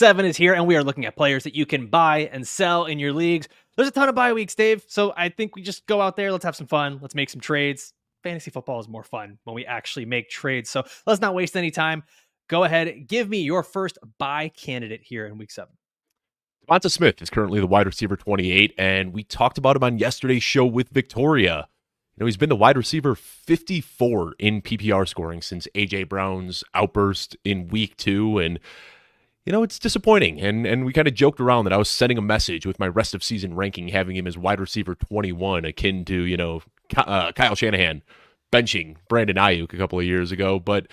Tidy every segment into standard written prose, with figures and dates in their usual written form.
7 is here, and we are looking at players that you can buy and sell in your leagues. There's a ton of bye weeks, Dave, so I think we just go out there. Let's have some fun. Let's make some trades. Fantasy football is more fun when we actually make trades, so let's not waste any time. Go ahead, give me your first buy candidate here in week 7. DeVonta Smith is currently the wide receiver 28, and we talked about him on yesterday's show with Victoria. He's been the wide receiver 54 in PPR scoring since A.J. Brown's outburst in week 2, and it's disappointing. And we kind of joked around that I was sending a message with my rest of season ranking, having him as wide receiver 21, akin to, Kyle Shanahan benching Brandon Ayuk a couple of years ago. But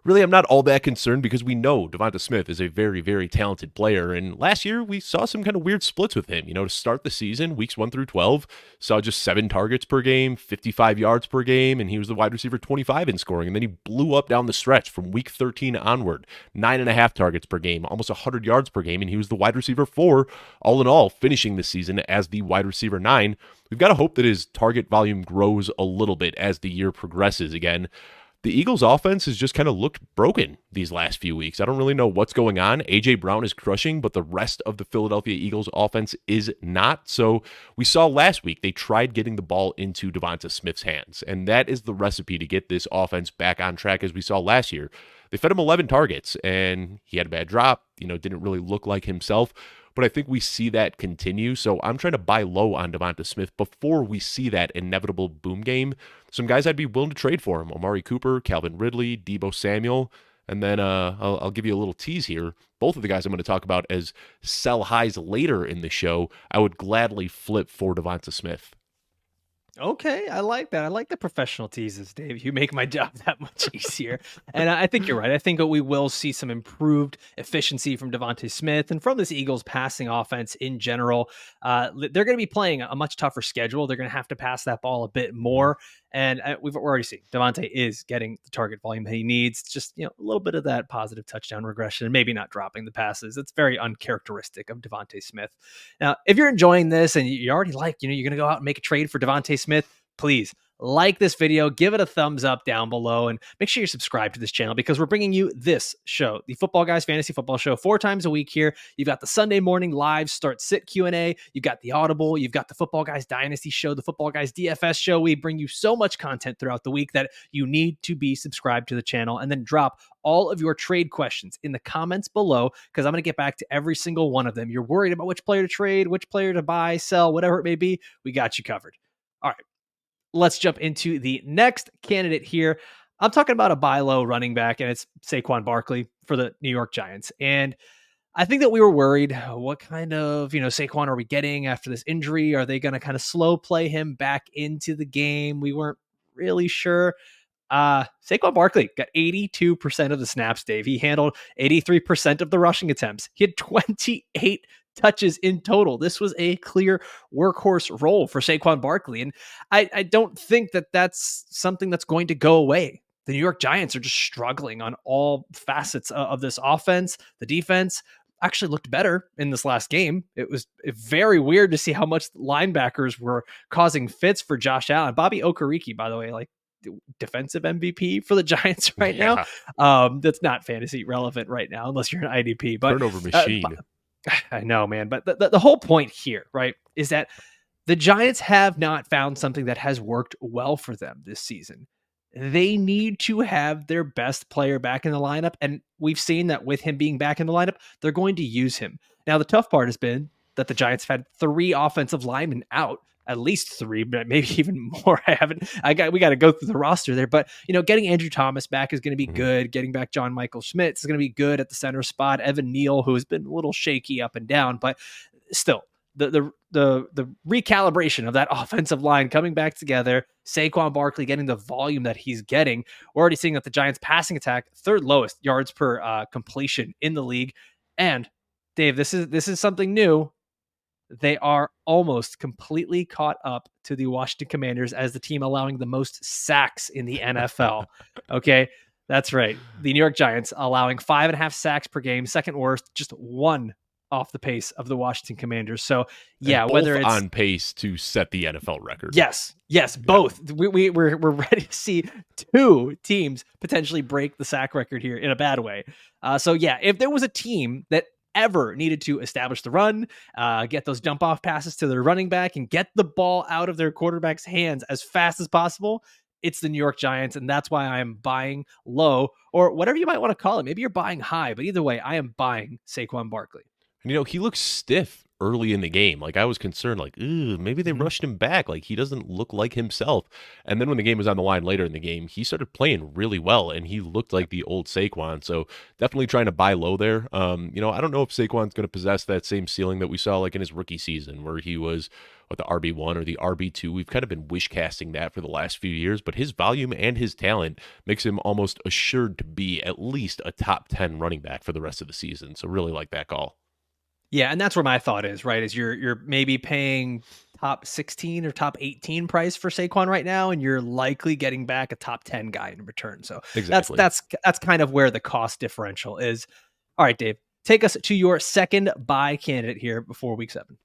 really, I'm not all that concerned because we know DeVonta Smith is a very, very talented player. And last year, we saw some kind of weird splits with him. To start the season, weeks 1 through 12, saw just 7 targets per game, 55 yards per game, and he was the wide receiver 25 in scoring. And then he blew up down the stretch from week 13 onward, 9.5 targets per game, almost 100 yards per game, and he was the wide receiver 4, all in all, finishing the season as the wide receiver 9. We've got to hope that his target volume grows a little bit as the year progresses again. The Eagles' offense has just kind of looked broken these last few weeks. I don't really know what's going on. A.J. Brown is crushing, but the rest of the Philadelphia Eagles' offense is not. So we saw last week they tried getting the ball into DeVonta Smith's hands, and that is the recipe to get this offense back on track as we saw last year. They fed him 11 targets, and he had a bad drop, didn't really look like himself. But I think we see that continue. So I'm trying to buy low on DeVonta Smith before we see that inevitable boom game. Some guys I'd be willing to trade for him: Amari Cooper, Calvin Ridley, Deebo Samuel. And then I'll give you a little tease here. Both of the guys I'm going to talk about as sell highs later in the show, I would gladly flip for DeVonta Smith. Okay, I like that. I like the professional teases, Dave. You make my job that much easier. And I think you're right. I think that we will see some improved efficiency from DeVonta Smith and from this Eagles passing offense in general. They're going to be playing a much tougher schedule. They're going to have to pass that ball a bit more. And we've already seen DeVonta is getting the target volume that he needs. It's just, a little bit of that positive touchdown regression and maybe not dropping the passes. It's very uncharacteristic of DeVonta Smith. Now, if you're enjoying this and you already like, you're going to go out and make a trade for DeVonta Smith, please like this video, give it a thumbs up down below, and make sure you're subscribed to this channel because we're bringing you this show, the Football Guys Fantasy Football Show, 4 times a week here. You've got the Sunday morning live start sit Q&A. You've got the Audible. You've got the Football Guys Dynasty show, the Football Guys DFS show. We bring you so much content throughout the week that you need to be subscribed to the channel, and then drop all of your trade questions in the comments below because I'm going to get back to every single one of them. You're worried about which player to trade, which player to buy, sell, whatever it may be. We got you covered. All right. Let's jump into the next candidate here. I'm talking about a buy low running back, and it's Saquon Barkley for the New York Giants. And I think that we were worried, what kind of, Saquon are we getting after this injury? Are they going to kind of slow play him back into the game? We weren't really sure. Saquon Barkley got 82% of the snaps, Dave. He handled 83% of the rushing attempts. He had 28 touches in total. This was a clear workhorse role for Saquon Barkley. And I don't think that that's something that's going to go away. The New York Giants are just struggling on all facets of this offense. The defense actually looked better in this last game. It was very weird to see how much linebackers were causing fits for Josh Allen. Bobby Okereke, by the way, defensive MVP for the Giants right now. That's not fantasy relevant right now, unless you're an IDP. But turnover machine. I know, man. But the whole point here, right, is that the Giants have not found something that has worked well for them this season. They need to have their best player back in the lineup. And we've seen that with him being back in the lineup, they're going to use him. Now, the tough part has been that the Giants have had 3 offensive linemen out. At least 3, but maybe even more. We got to go through the roster there, but getting Andrew Thomas back is going to be good. Getting back John Michael Schmitz is going to be good at the center spot. Evan Neal, who has been a little shaky up and down, but still the recalibration of that offensive line coming back together. Saquon Barkley getting the volume that he's getting. We're already seeing that the Giants passing attack, 3rd lowest yards per completion in the league. And Dave, this is something new. They are almost completely caught up to the Washington Commanders as the team allowing the most sacks in the NFL. Okay, that's right. The New York Giants allowing 5.5 sacks per game, 2nd worst, just 1 off the pace of the Washington Commanders. So yeah, whether it's on pace to set the NFL record. Yes, both. We're ready to see 2 teams potentially break the sack record here in a bad way. So yeah, if there was a team that ever needed to establish the run, get those dump off passes to their running back, and get the ball out of their quarterback's hands as fast as possible, it's the New York Giants. And that's why I am buying low, or whatever you might want to call it. Maybe you're buying high, but either way, I am buying Saquon Barkley. And, he looks stiff early in the game. Like, I was concerned, like, ooh, maybe they rushed him back. Like, he doesn't look like himself. And then when the game was on the line later in the game, he started playing really well, and he looked like the old Saquon. So definitely trying to buy low there. I don't know if Saquon's going to possess that same ceiling that we saw like in his rookie season where he was the RB1 or the RB2. We've kind of been wish casting that for the last few years, but his volume and his talent makes him almost assured to be at least a top 10 running back for the rest of the season. So really like that call. Yeah, and that's where my thought is, right? Is you're maybe paying top 16 or top 18 price for Saquon right now, and you're likely getting back a top 10 guy in return. So Exactly. that's kind of where the cost differential is. All right, Dave, take us to your second buy candidate here before week 7.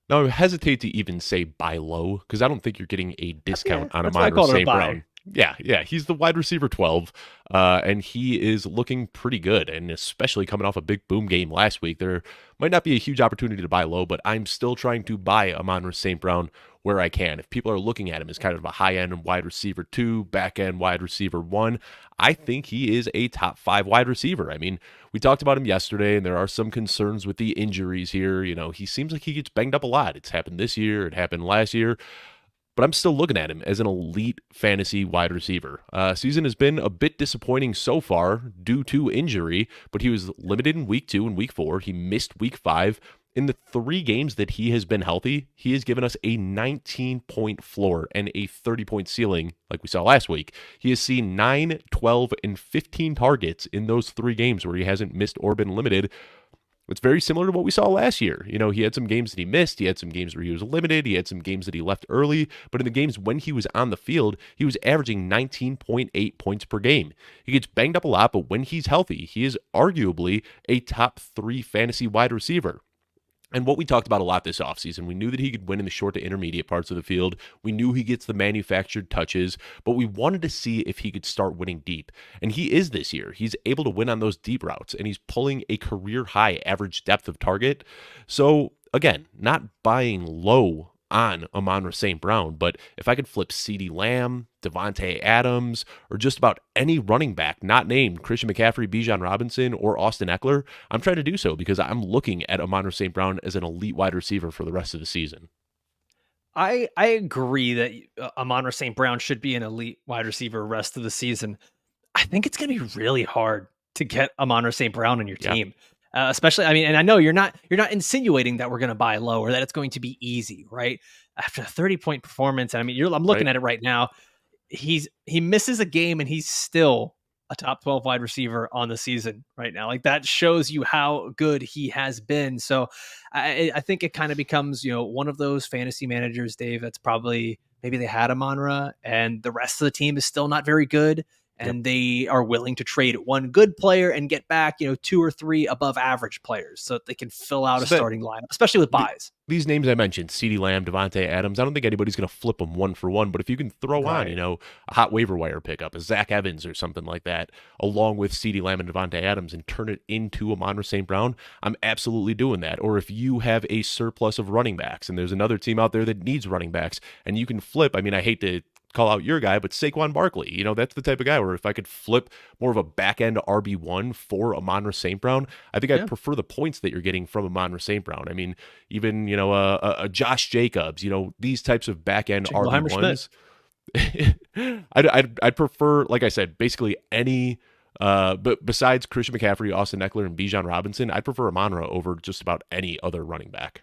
Now, I hesitate to even say buy low because I don't think you're getting a discount on Amon-Ra St.Brown. Yeah, he's the wide receiver 12, and he is looking pretty good, and especially coming off a big boom game last week. There might not be a huge opportunity to buy low, but I'm still trying to buy Amon-Ra St.Brown where I can. If people are looking at him as kind of a high-end wide receiver 2, back-end wide receiver 1, I think he is a top 5 wide receiver. I mean, we talked about him yesterday, and there are some concerns with the injuries here. He seems like he gets banged up a lot. It's happened this year. It happened last year. But I'm still looking at him as an elite fantasy wide receiver. Season has been a bit disappointing so far due to injury, but he was limited in week 2 and week 4. He missed week 5. In the 3 games that he has been healthy, he has given us a 19-point floor and a 30-point ceiling like we saw last week. He has seen 9, 12, and 15 targets in those 3 games where he hasn't missed or been limited. It's very similar to what we saw last year. He had some games that he missed. He had some games where he was limited. He had some games that he left early. But in the games when he was on the field, he was averaging 19.8 points per game. He gets banged up a lot, but when he's healthy, he is arguably a top 3 fantasy wide receiver. And what we talked about a lot this offseason, we knew that he could win in the short to intermediate parts of the field. We knew he gets the manufactured touches, but we wanted to see if he could start winning deep. And he is this year. He's able to win on those deep routes, and he's pulling a career-high average depth of target. So, again, not buying low on Amon-Ra St.Brown, but if I could flip CeeDee Lamb, Davante Adams, or just about any running back not named Christian McCaffrey, Bijan Robinson, or Austin Eckler, I'm trying to do so because I'm looking at Amon-Ra St.Brown as an elite wide receiver for the rest of the season. I agree that Amon-Ra St.Brown should be an elite wide receiver rest of the season. I think it's going to be really hard to get Amon-Ra St.Brown on your team. Especially, and I know you're not insinuating that we're going to buy low or that it's going to be easy, right? After a 30-point performance, I'm looking at it right now. He misses a game and he's still a top 12 wide receiver on the season right now. Like, that shows you how good he has been. So I think it kind of becomes, one of those fantasy managers, Dave, that's probably maybe they had Amon-Ra and the rest of the team is still not very good. And they are willing to trade one good player and get back, 2 or 3 above average players so that they can fill out a starting lineup, especially with buys. These names I mentioned, CeeDee Lamb, Davante Adams, I don't think anybody's going to flip them one for one, but if you can throw on, a hot waiver wire pickup, a Zach Evans or something like that, along with CeeDee Lamb and Davante Adams and turn it into Amon-Ra St.Brown, I'm absolutely doing that. Or if you have a surplus of running backs and there's another team out there that needs running backs and you can flip, I hate to call out your guy, but Saquon Barkley, that's the type of guy where if I could flip more of a back-end RB1 for Amon-Ra St.Brown, I think I'd prefer the points that you're getting from Amon-Ra St.Brown. Even, a Josh Jacobs, these types of back-end RB1s. I'd prefer, like I said, basically any, but besides Christian McCaffrey, Austin Eckler, and Bijan Robinson, I'd prefer Amon-Ra over just about any other running back.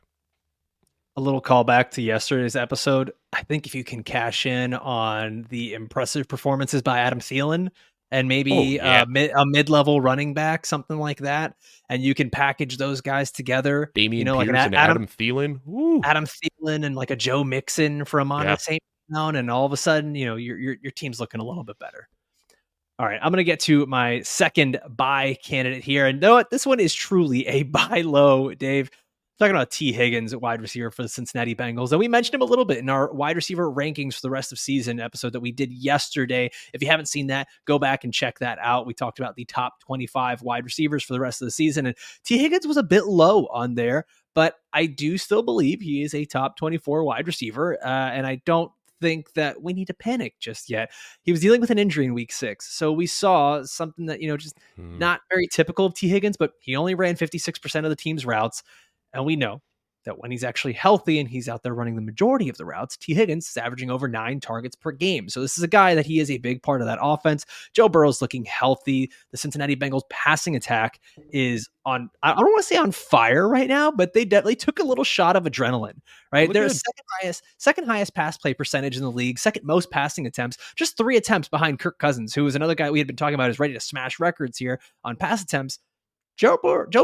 A little callback to yesterday's episode. I think if you can cash in on the impressive performances by Adam Thielen and maybe a mid-level running back, something like that, and you can package those guys together. Damian Pierce and Adam Thielen. Woo. Adam Thielen and like a Joe Mixon for Amon-Ra St. Brown, and all of a sudden, your team's looking a little bit better. All right, I'm going to get to my second buy candidate here. And know what? This one is truly a buy low, Dave. Talking about T. Higgins, wide receiver for the Cincinnati Bengals. And we mentioned him a little bit in our wide receiver rankings for the rest of season episode that we did yesterday. If you haven't seen that, go back and check that out. We talked about the top 25 wide receivers for the rest of the season. And T. Higgins was a bit low on there, but I do still believe he is a top 24 wide receiver. And I don't think that we need to panic just yet. He was dealing with an injury in week 6. So we saw something that, just not very typical of T. Higgins, but he only ran 56% of the team's routes. And we know that when he's actually healthy and he's out there running the majority of the routes, T. Higgins is averaging over 9 targets per game. So this is a guy that he is a big part of that offense. Joe Burrow's looking healthy. The Cincinnati Bengals passing attack is on, I don't want to say on fire right now, but they definitely took a little shot of adrenaline, right? They're second highest pass play percentage in the league, second most passing attempts, just 3 attempts behind Kirk Cousins, who is another guy we had been talking about is ready to smash records here on pass attempts. Joe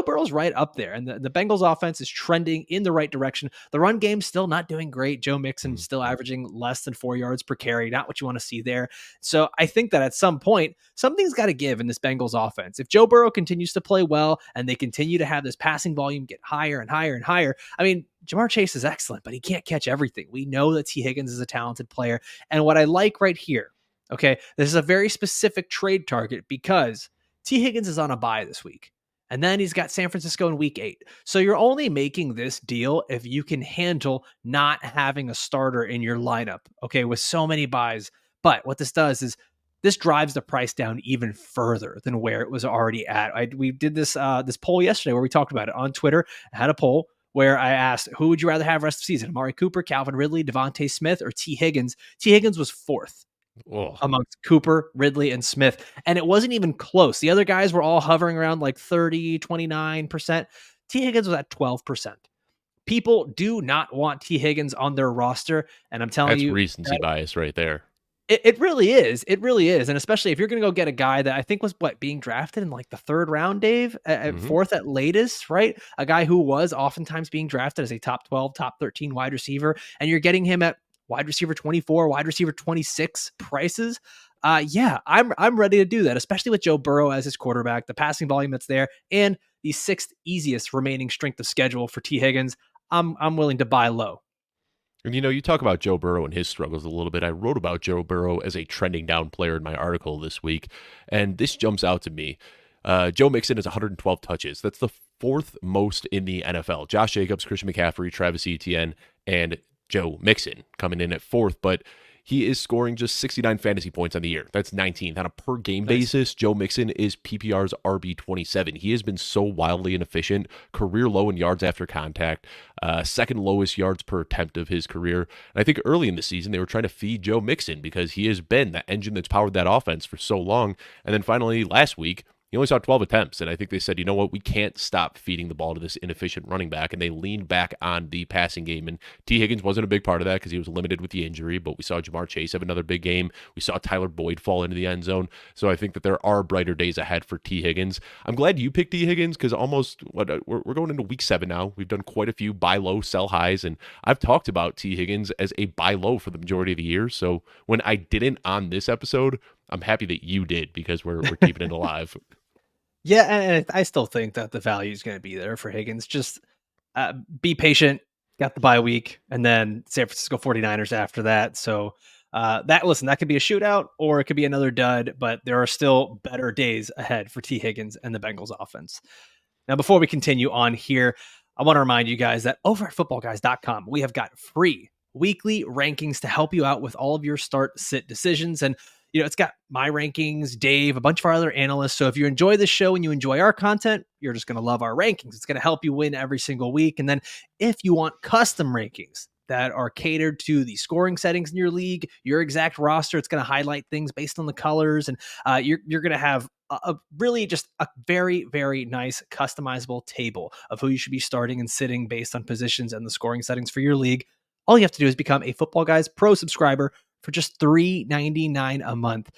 Burrow's right up there, and the Bengals offense is trending in the right direction. The run game's still not doing great. Joe Mixon still averaging less than 4 yards per carry, not what you want to see there. So I think that at some point, something's got to give in this Bengals offense. If Joe Burrow continues to play well and they continue to have this passing volume get higher and higher and higher, I mean, Jamar Chase is excellent, but he can't catch everything. We know that T. Higgins is a talented player. And what I like right here, okay, this is a very specific trade target because T. Higgins is on a bye this week. And then he's got San Francisco in week 8. So you're only making this deal if you can handle not having a starter in your lineup, okay, with so many buys. But what this does is this drives the price down even further than where it was already at. We did this poll yesterday where we talked about it on Twitter. I had a poll where I asked, who would you rather have rest of the season? Amari Cooper, Calvin Ridley, DeVonta Smith, or T. Higgins? T. Higgins was 4th. Amongst Cooper, Ridley, and Smith. And it wasn't even close. The other guys were all hovering around like 30, 29%. T. Higgins was at 12%. People do not want T. Higgins on their roster. And I'm telling you, that's recency bias right there. It really is. It really is. And especially if you're going to go get a guy that I think was being drafted in like the 3rd round, Dave, at 4th at latest, right? A guy who was oftentimes being drafted as a top 12, top 13 wide receiver. And you're getting him at wide receiver 24, wide receiver 26 prices. Yeah, I'm ready to do that, especially with Joe Burrow as his quarterback, the passing volume that's there, and the 6th easiest remaining strength of schedule for T. Higgins. I'm willing to buy low. And you talk about Joe Burrow and his struggles a little bit. I wrote about Joe Burrow as a trending down player in my article this week, and this jumps out to me. Joe Mixon has 112 touches. That's the 4th most in the NFL. Josh Jacobs, Christian McCaffrey, Travis Etienne, and Joe Mixon coming in at 4th, but he is scoring just 69 fantasy points on the year. That's 19th. On a per game basis, Joe Mixon is PPR's RB27. He has been so wildly inefficient, career low in yards after contact, 2nd lowest yards per attempt of his career. And I think early in the season, they were trying to feed Joe Mixon because he has been that engine that's powered that offense for so long. And then finally last week, he only saw 12 attempts, and I think they said, you know what, we can't stop feeding the ball to this inefficient running back, and they leaned back on the passing game, and T. Higgins wasn't a big part of that because he was limited with the injury, but we saw Jamar Chase have another big game. We saw Tyler Boyd fall into the end zone, so I think that there are brighter days ahead for T. Higgins. I'm glad you picked T. Higgins because we're going into week 7 now. We've done quite a few buy low, sell highs, and I've talked about T. Higgins as a buy low for the majority of the year, so when I didn't on this episode, I'm happy that you did because we're keeping it alive. Yeah, and I still think that the value is going to be there for Higgins. Just be patient. Got the bye week, and then San Francisco 49ers after that. So that could be a shootout or it could be another dud, but there are still better days ahead for T. Higgins and the Bengals offense. Now, before we continue on here, I want to remind you guys that over at footballguys.com, we have got free weekly rankings to help you out with all of your start-sit decisions. And it's got my rankings, Dave, a bunch of our other analysts. So if you enjoy this show and you enjoy our content, you're just going to love our rankings. It's going to help you win every single week. And then if you want custom rankings that are catered to the scoring settings in your league, your exact roster, it's going to highlight things based on the colors. And you're going to have a really just a very, very nice customizable table of who you should be starting and sitting based on positions and the scoring settings for your league. All you have to do is become a Football Guys Pro subscriber for just $3.99 a month.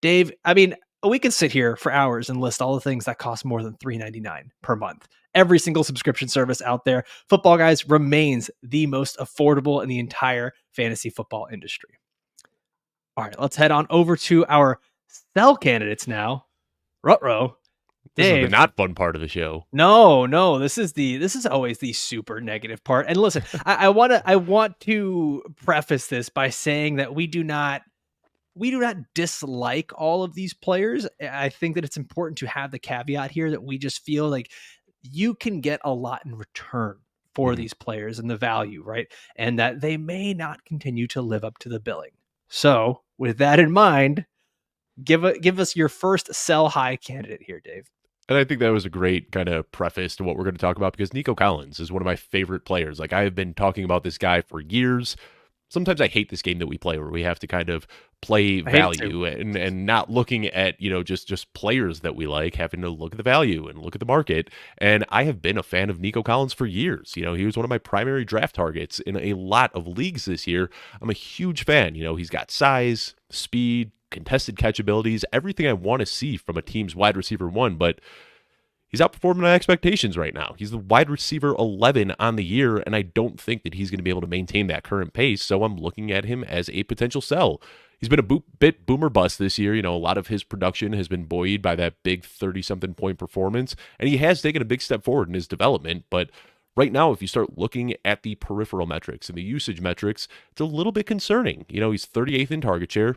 Dave, I mean, we can sit here for hours and list all the things that cost more than $3.99 per month. Every single subscription service out there, Football Guys remains the most affordable in the entire fantasy football industry. All right, let's head on over to our sell candidates now. Rutrow, This is the Dave. not fun part of the show. No, this is always the super negative part. And listen, I want to preface this by saying that we do not dislike all of these players. I think that it's important to have the caveat here that we just feel like you can get a lot in return for Mhm. these players and the value, right? And that they may not continue to live up to the billing. So, with that in mind, give us your first sell high candidate here, Dave. And I think that was a great kind of preface to what we're going to talk about because Nico Collins is one of my favorite players. Like I have been talking about this guy for years. Sometimes I hate this game that we play where we have to kind of play I hate it too. value and not looking at, just players that we like, having to look at the value and look at the market. And I have been a fan of Nico Collins for years. He was one of my primary draft targets in a lot of leagues this year. I'm a huge fan. He's got size, speed, contested catch abilities, everything I want to see from a team's wide receiver one, but he's outperforming my expectations right now. He's the wide receiver 11 on the year, and I don't think that he's going to be able to maintain that current pace, so I'm looking at him as a potential sell. He's been a bit boomer bust this year. A lot of his production has been buoyed by that big 30-something point performance, and he has taken a big step forward in his development, but right now, if you start looking at the peripheral metrics and the usage metrics, it's a little bit concerning. He's 38th in target share,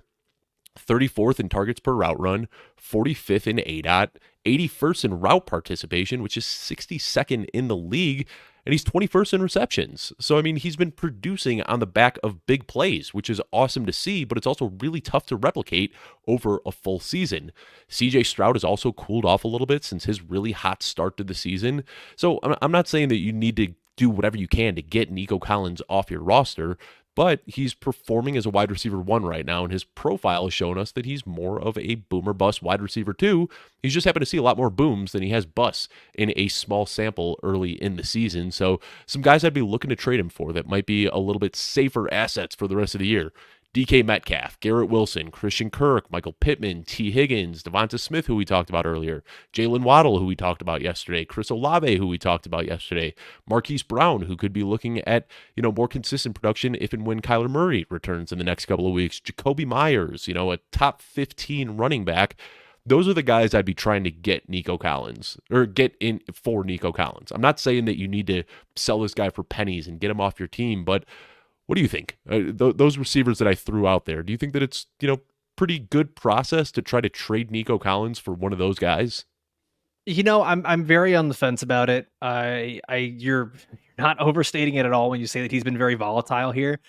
34th in targets per route run, 45th in ADOT, 81st in route participation, which is 62nd in the league, and he's 21st in receptions. So, I mean, he's been producing on the back of big plays, which is awesome to see, but it's also really tough to replicate over a full season. CJ Stroud has also cooled off a little bit since his really hot start to the season. So, I'm not saying that you need to do whatever you can to get Nico Collins off your roster, but he's performing as a wide receiver one right now, and his profile has shown us that he's more of a boomer bust wide receiver two. He's just happened to see a lot more booms than he has busts in a small sample early in the season. So some guys I'd be looking to trade him for that might be a little bit safer assets for the rest of the year. DK Metcalf, Garrett Wilson, Christian Kirk, Michael Pittman, T. Higgins, DeVonta Smith, who we talked about earlier, Jalen Waddle, who we talked about yesterday, Chris Olave, who we talked about yesterday, Marquise Brown, who could be looking at, more consistent production if and when Kyler Murray returns in the next couple of weeks, Jacoby Myers, a top 15 running back. Those are the guys I'd be trying to get Nico Collins or get in for Nico Collins. I'm not saying that you need to sell this guy for pennies and get him off your team, but what do you think? Those receivers that I threw out there, do you think that it's, pretty good process to try to trade Nico Collins for one of those guys? I'm very on the fence about it. You're not overstating it at all when you say that he's been very volatile here.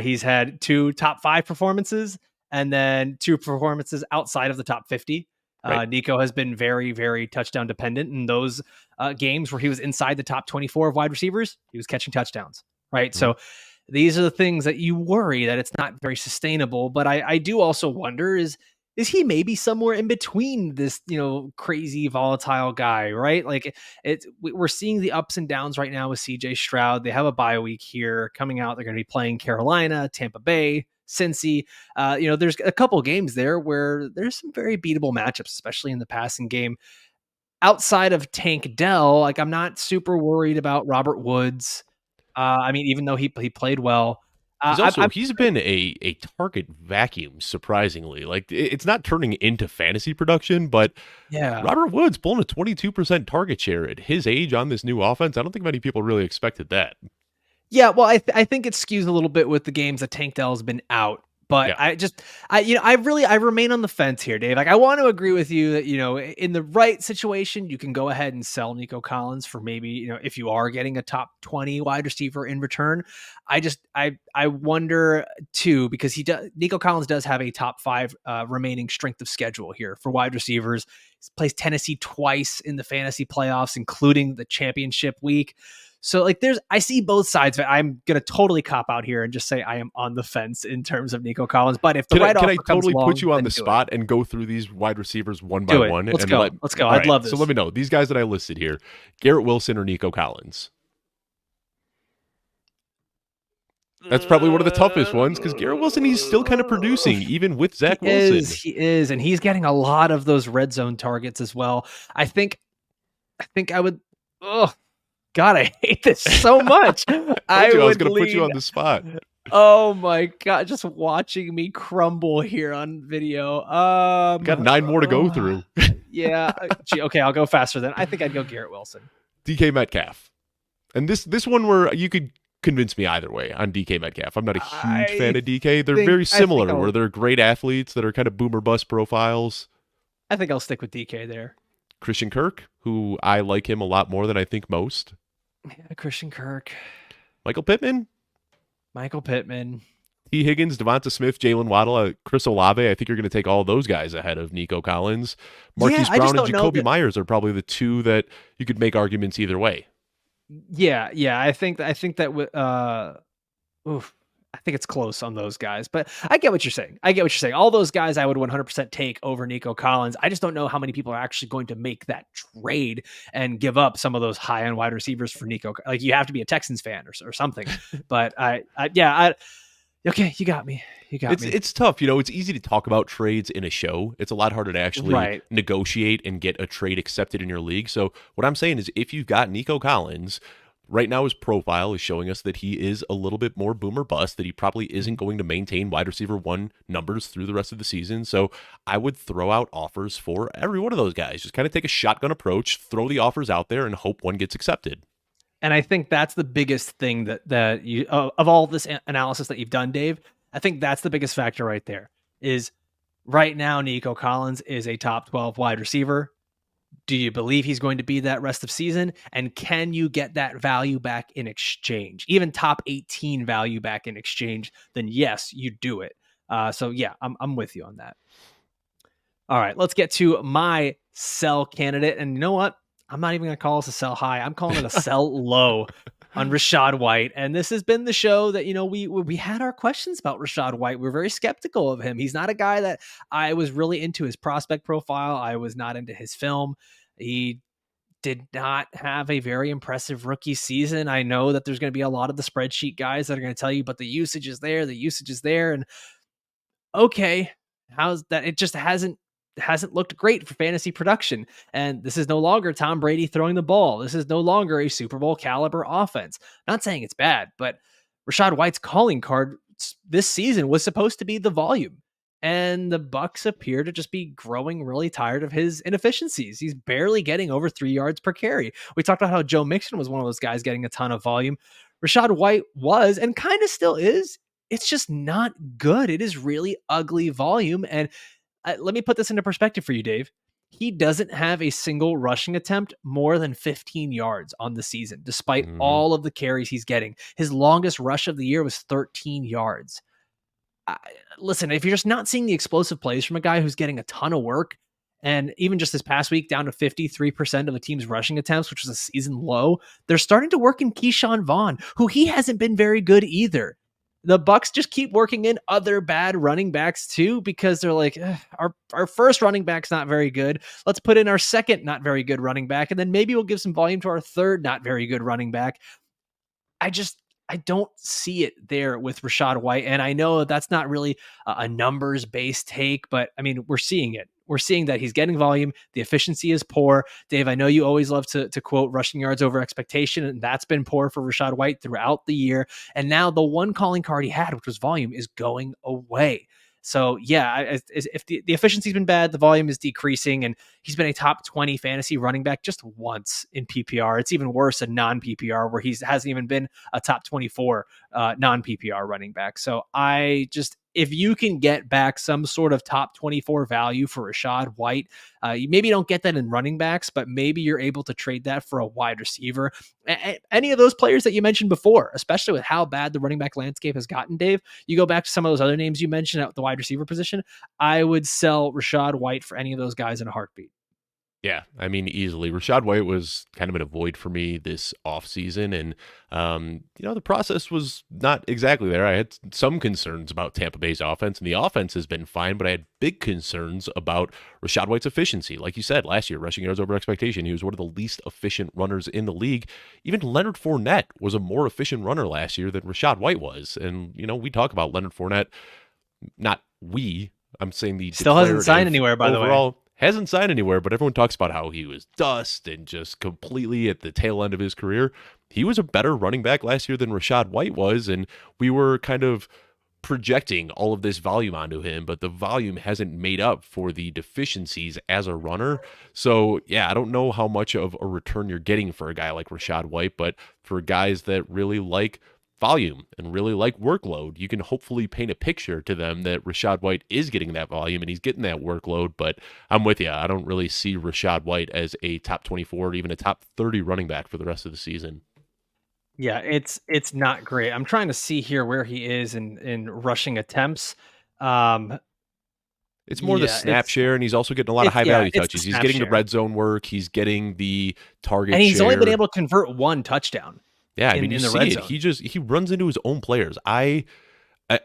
He's had 2 top 5 performances and then 2 performances outside of the top 50. Right. Nico has been very, very touchdown dependent in those games where he was inside the top 24 of wide receivers. He was catching touchdowns, right? Mm-hmm. So these are the things that you worry that it's not very sustainable. But I do also wonder is he maybe somewhere in between this, crazy volatile guy, right? Like we're seeing the ups and downs right now with CJ Stroud. They have a bye week here coming out. They're going to be playing Carolina, Tampa Bay, Cincy. There's a couple games there where there's some very beatable matchups, especially in the passing game. Outside of Tank Dell, like I'm not super worried about Robert Woods. Even though he played well, He's been a target vacuum, surprisingly. Like, it's not turning into fantasy production, but yeah, Robert Woods pulling a 22% target share at his age on this new offense. I don't think many people really expected that. yeah. Well, I think it skews a little bit with the games that Tank Dell's been out. But Yeah. I remain on the fence here, Dave. Like I want to agree with you that, in the right situation, you can go ahead and sell Nico Collins for maybe, if you are getting a top 20 wide receiver in return. I wonder too, because Nico Collins does have a top 5 remaining strength of schedule here for wide receivers. He plays Tennessee twice in the fantasy playoffs, including the championship week. So I see both sides of it. I'm going to totally cop out here and just say I am on the fence in terms of Nico Collins. But if the Can offer I comes totally along, put you on then the do spot and go through these wide receivers one Do by it. one? Let's and go. Let's go. I'd love this. So let me know. These guys that I listed here, Garrett Wilson or Nico Collins? That's probably one of the toughest ones because Garrett Wilson, he's still kind of producing even with Zach Wilson. He is, and he's getting a lot of those red zone targets as well. I think I would. Oh God, I hate this so much. I was going to put you on the spot. Oh my god, just watching me crumble here on video. Got 9 more to go through. Yeah. Okay, I'll go faster then. I think I'd go Garrett Wilson. DK Metcalf. And this one where you could convince me either way on DK Metcalf. I'm not a huge fan of DK. They're very similar, where they're great athletes that are kind of boomer bust profiles. I think I'll stick with DK there. Christian Kirk, who I like him a lot more than I think most. Yeah, Christian Kirk. Michael Pittman. T. Higgins, DeVonta Smith, Jalen Waddle, Chris Olave. I think you're going to take all those guys ahead of Nico Collins. Marquise Brown and Jacoby Myers are probably the two that you could make arguments either way. Yeah. I think that I think it's close on those guys, but I get what you're saying. All those guys I would 100% take over Nico Collins. I just don't know how many people are actually going to make that trade and give up some of those high-end wide receivers for Nico. Like, you have to be a Texans fan or something. But okay, you got me. It's tough. It's easy to talk about trades in a show. It's a lot harder to actually negotiate and get a trade accepted in your league. So what I'm saying is, if you've got Nico Collins, right now his profile is showing us that he is a little bit more boomer bust, that he probably isn't going to maintain wide receiver 1 numbers through the rest of the season. So I would throw out offers for every one of those guys. Just kind of take a shotgun approach, throw the offers out there, and hope one gets accepted. And I think that's the biggest thing that you of all this analysis that you've done, Dave. I think that's the biggest factor right there. Is right now Nico Collins is a top 12 wide receiver. Do you believe he's going to be that rest of season? And can you get that value back in exchange? Even top 18 value back in exchange? Then yes, you do it. So yeah, I'm with you on that. All right, let's get to my sell candidate. And you know what? I'm not even going to call this a sell high. I'm calling it a sell low on Rachaad White. And this has been the show that, we had our questions about Rachaad White. We're very skeptical of him. He's not a guy that I was really into his prospect profile. I was not into his film. He did not have a very impressive rookie season. I know that there's going to be a lot of the spreadsheet guys that are going to tell you, but the usage is there. And okay, how's that? It just hasn't looked great for fantasy production. And this is no longer Tom Brady throwing the ball. This is no longer a Super Bowl caliber offense. Not saying it's bad, but Rachaad White's calling card this season was supposed to be the volume. And the Bucs appear to just be growing really tired of his inefficiencies. He's barely getting over 3 yards per carry. We talked about how Joe Mixon was one of those guys getting a ton of volume. Rachaad White was, and kind of still is. It's just not good. It is really ugly volume. And let me put this into perspective for you, Dave. He doesn't have a single rushing attempt more than 15 yards on the season, despite all of the carries he's getting. His longest rush of the year was 13 yards. Listen, if you're just not seeing the explosive plays from a guy who's getting a ton of work, and even just this past week down to 53% of the team's rushing attempts, which was a season low, they're starting to work in Keyshawn Vaughn, who he hasn't been very good either. The Bucs just keep working in other bad running backs too, because they're like, our first running back's not very good. Let's put in our second not very good running back, and then maybe we'll give some volume to our third not very good running back. I don't see it there with Rachaad White. And I know that's not really a numbers-based take, but I mean, we're seeing it. We're seeing that he's getting volume. The efficiency is poor. Dave, I know you always love to quote rushing yards over expectation, and that's been poor for Rachaad White throughout the year. And now the one calling card he had, which was volume, is going away. So yeah, if the efficiency's been bad, the volume is decreasing, and he's been a top 20 fantasy running back just once in PPR. It's even worse in non-PPR, where he hasn't even been a top 24 non-PPR running back. So if you can get back some sort of top 24 value for Rachaad White, you maybe don't get that in running backs, but maybe you're able to trade that for a wide receiver. Any of those players that you mentioned before, especially with how bad the running back landscape has gotten, Dave, you go back to some of those other names you mentioned at the wide receiver position, I would sell Rachaad White for any of those guys in a heartbeat. Yeah, I mean, easily. Rachaad White was kind of in a void for me this offseason, and, the process was not exactly there. I had some concerns about Tampa Bay's offense, and the offense has been fine, but I had big concerns about Rachaad White's efficiency. Like you said, last year, rushing yards over expectation, he was one of the least efficient runners in the league. Even Leonard Fournette was a more efficient runner last year than Rachaad White was, and, we talk about Leonard Fournette, I'm saying the still hasn't signed anywhere, by the way. Hasn't signed anywhere, but everyone talks about how he was dust and just completely at the tail end of his career. He was a better running back last year than Rachaad White was, and we were kind of projecting all of this volume onto him, but the volume hasn't made up for the deficiencies as a runner. So, yeah, I don't know how much of a return you're getting for a guy like Rachaad White, but for guys that really like volume and really like workload, you can hopefully paint a picture to them that Rachaad White is getting that volume and he's getting that workload. But I'm with you. I don't really see Rachaad White as a top 24 or even a top 30 running back for the rest of the season. Yeah, it's not great. I'm trying to see here where he is in rushing attempts. Um, It's more the yeah, snap share, and he's also getting a lot of high value it's the touches. He's snap getting the share, red zone work. He's getting the and target he's only been share. able to convert one touchdown Yeah, I mean, you in the see red it. zone. He runs into his own players. I I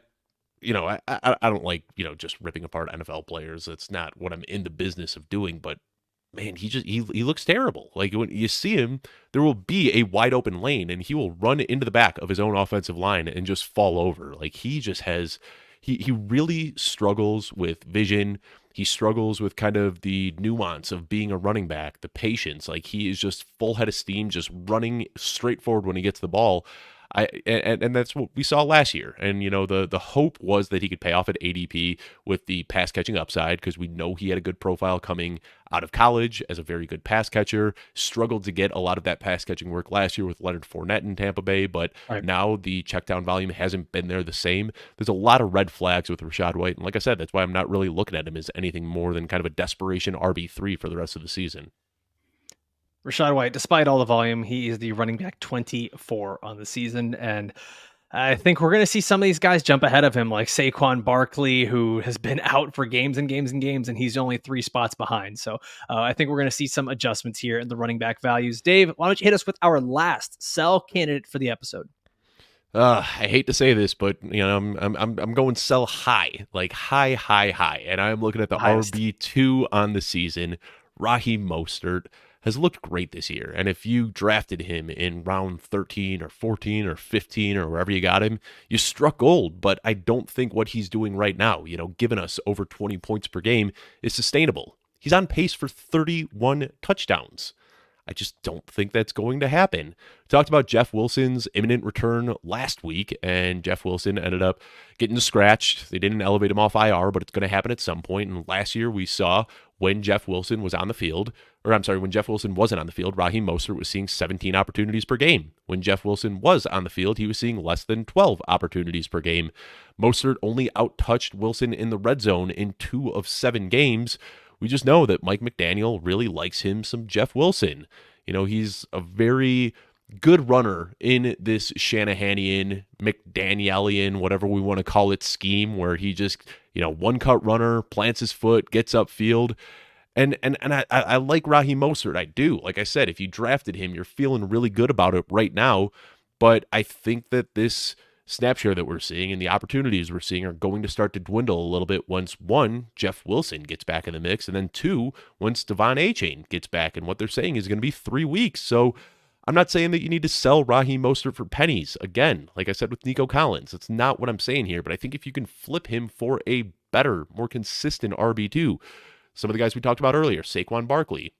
don't like just ripping apart NFL players. That's not what I'm in the business of doing. But man, he looks terrible. Like when you see him, there will be a wide open lane, and he will run into the back of his own offensive line and just fall over. Like he just has he really struggles with vision. He struggles with kind of the nuance of being a running back, the patience. Like he is just full head of steam, just running straight forward when he gets the ball. And that's what we saw last year. And the hope was that he could pay off at ADP with the pass catching upside because we know he had a good profile coming out of college as a very good pass catcher. Struggled to get a lot of that pass catching work last year with Leonard Fournette in Tampa Bay, but Right. now the check down volume hasn't been there the same. There's a lot of red flags with Rachaad White, and like I said, that's why I'm not really looking at him as anything more than kind of a desperation RB3 for the rest of the season. Rachaad White, despite all the volume, he is the running back 24 on the season. And I think we're going to see some of these guys jump ahead of him, like Saquon Barkley, who has been out for games and games and games, and he's only 3 spots behind. So I think we're going to see some adjustments here in the running back values. Dave, why don't you hit us with our last sell candidate for the episode? I hate to say this, but I'm going sell high, like high, and I'm looking at the Highest. RB2 on the season. Raheem Mostert has looked great this year, and if you drafted him in round 13 or 14 or 15 or wherever you got him, you struck gold. But I don't think what he's doing right now, giving us over 20 points per game, is sustainable. He's on pace for 31 touchdowns. I just don't think that's going to happen. We talked about Jeff Wilson's imminent return last week, and Jeff Wilson ended up getting scratched. They didn't elevate him off IR, but it's going to happen at some point. And last year we saw when Jeff Wilson was on the field, when Jeff Wilson wasn't on the field, Raheem Mostert was seeing 17 opportunities per game. When Jeff Wilson was on the field, he was seeing less than 12 opportunities per game. Mostert only outtouched Wilson in the red zone in 2 of 7 games. We just know that Mike McDaniel really likes him some Jeff Wilson. He's a very good runner in this Shanahanian, McDanielian, whatever we want to call it, scheme where he just, one-cut runner, plants his foot, gets upfield. And I like Raheem Mostert. I do. Like I said, if you drafted him, you're feeling really good about it right now. But I think that this snap share that we're seeing and the opportunities we're seeing are going to start to dwindle a little bit once, one, Jeff Wilson gets back in the mix, and then two, once DeVonta gets back. And what they're saying is going to be 3 weeks. So I'm not saying that you need to sell Raheem Mostert for pennies. Again, like I said with Nico Collins, that's not what I'm saying here. But I think if you can flip him for a better, more consistent RB2, some of the guys we talked about earlier, Saquon Barkley,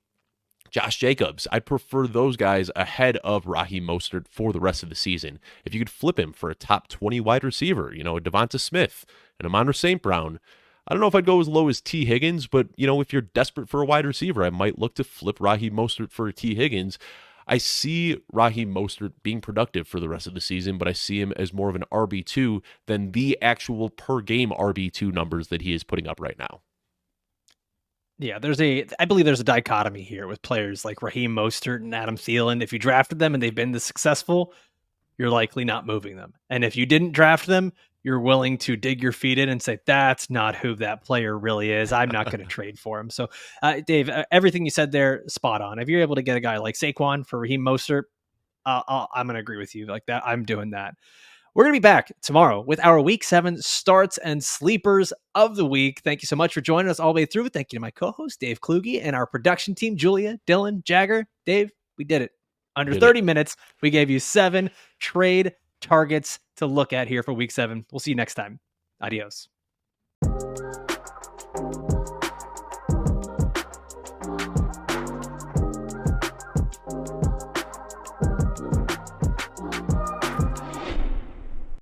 Josh Jacobs, I'd prefer those guys ahead of Raheem Mostert for the rest of the season. If you could flip him for a top 20 wide receiver, a DeVonta Smith, an Amon-Ra St.Brown, I don't know if I'd go as low as T. Higgins, but, if you're desperate for a wide receiver, I might look to flip Raheem Mostert for a T. Higgins. I see Raheem Mostert being productive for the rest of the season, but I see him as more of an RB2 than the actual per-game RB2 numbers that he is putting up right now. Yeah, I believe there's a dichotomy here with players like Raheem Mostert and Adam Thielen. If you drafted them and they've been this successful, you're likely not moving them. And if you didn't draft them, you're willing to dig your feet in and say, that's not who that player really is. I'm not going to trade for him. So, Dave, everything you said there, spot on. If you're able to get a guy like Saquon for Raheem Mostert, I'm going to agree with you like that. I'm doing that. We're going to be back tomorrow with our Week 7 starts and sleepers of the week. Thank you so much for joining us all the way through. Thank you to my co-host, Dave Kluge, and our production team, Julia, Dylan, Jagger. Dave, we did it. Under 30 minutes, we gave you 7 trade targets to look at here for Week 7. We'll see you next time. Adios.